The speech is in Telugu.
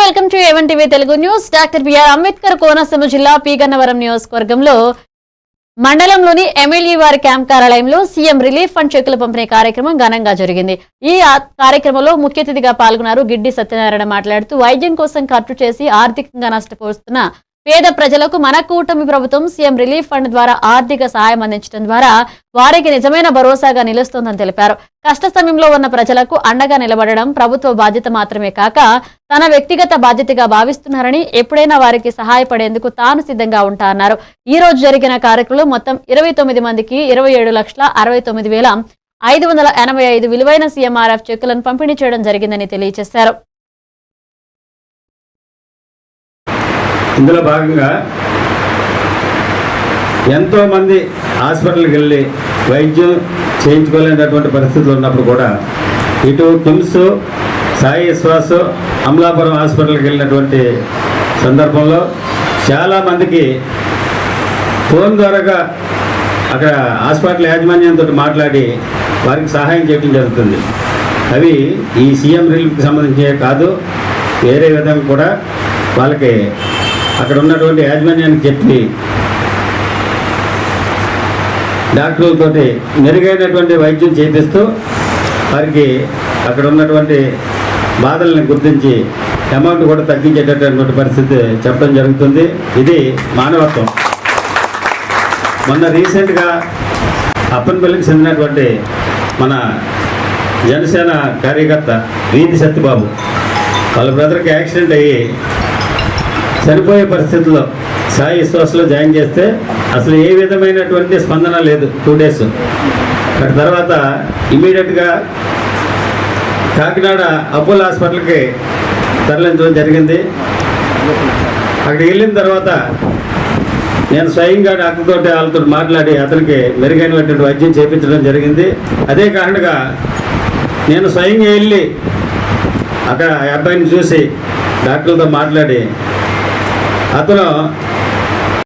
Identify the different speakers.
Speaker 1: Welcome to A one TV Telugu news. Doctor B R Ambedkar Konaseema జిల్లా పి గన్నవరం నియోజకవర్గంలో మండలంలోని ఎమ్మెల్యే వారి క్యాంప్ కార్యాలయంలో సీఎం రిలీఫ్ ఫండ్ చెక్కుల పంపిణీ కార్యక్రమం ఘనంగా జరిగింది. ఈ కార్యక్రమంలో ముఖ్య అతిథిగా పాల్గొన్నారు. గిడ్డి సత్యనారాయణ మాట్లాడుతూ వైద్యం కోసం ఖర్చు చేసి ఆర్థికంగా నష్టపోతున్న పేద ప్రజలకు మన కూటమి ప్రభుత్వం సీఎం రిలీఫ్ ఫండ్ ద్వారా ఆర్థిక సహాయం అందించడం ద్వారా వారికి నిజమైన భరోసాగా నిలుస్తోందని తెలిపారు. కష్ట సమయంలో ఉన్న ప్రజలకు అండగా నిలబడడం ప్రభుత్వ బాధ్యత మాత్రమే కాక తన వ్యక్తిగత బాధ్యతగా భావిస్తున్నారని, ఎప్పుడైనా వారికి సహాయపడేందుకు తాను సిద్ధంగా ఉంటా అన్నారు. ఈ రోజు జరిగిన కార్యక్రమంలో మొత్తం 29 మందికి 27,69,585 విలువైన సీఎంఆర్ఎఫ్ చెక్కులను పంపిణీ చేయడం జరిగిందని తెలియజేశారు.
Speaker 2: ఇందులో భాగంగా ఎంతోమంది హాస్పిటల్కి వెళ్ళి వైద్యం చేయించుకోలేనటువంటి పరిస్థితులు ఉన్నప్పుడు కూడా ఇటు కిమ్స్, సాయి విశ్వాస్, అమలాపురం హాస్పిటల్కి వెళ్ళినటువంటి సందర్భంలో చాలామందికి ఫోన్ ద్వారాగా అక్కడ హాస్పిటల్ యాజమాన్యంతో మాట్లాడి వారికి సహాయం చేయడం జరుగుతుంది. అవి ఈ సీఎం రిలీఫ్కి సంబంధించే కాదు, వేరే విధంగా కూడా వాళ్ళకి అక్కడ ఉన్నటువంటి యాజమాన్యానికి చెప్పి డాక్టర్లతోటి మెరుగైనటువంటి వైద్యం చేపిస్తూ వారికి అక్కడ ఉన్నటువంటి బాధల్ని గుర్తించి అమౌంట్ కూడా తగ్గించేటటువంటి పరిస్థితి చెప్పడం జరుగుతుంది. ఇది మానవత్వం. మొన్న రీసెంట్గా అప్పనపల్లికి చెందినటువంటి మన జనసేన కార్యకర్త వీధి సత్యబాబు వాళ్ళ బ్రదర్కి యాక్సిడెంట్ అయ్యి చనిపోయే పరిస్థితుల్లో సాయి విశ్వాసలో జాయిన్ చేస్తే అసలు ఏ విధమైనటువంటి స్పందన లేదు 2 days. అటు తర్వాత ఇమీడియట్గా కాకినాడ అపోలో హాస్పిటల్కి తరలించడం జరిగింది. అక్కడికి వెళ్ళిన తర్వాత నేను స్వయంగా డాక్టర్తో వాళ్ళతో మాట్లాడి అతనికి మెరుగైనటువంటి వైద్యం చేయించడం జరిగింది. అదే కారణంగా నేను స్వయంగా వెళ్ళి అక్కడ అబ్బాయిని చూసి డాక్టర్లతో మాట్లాడి అతను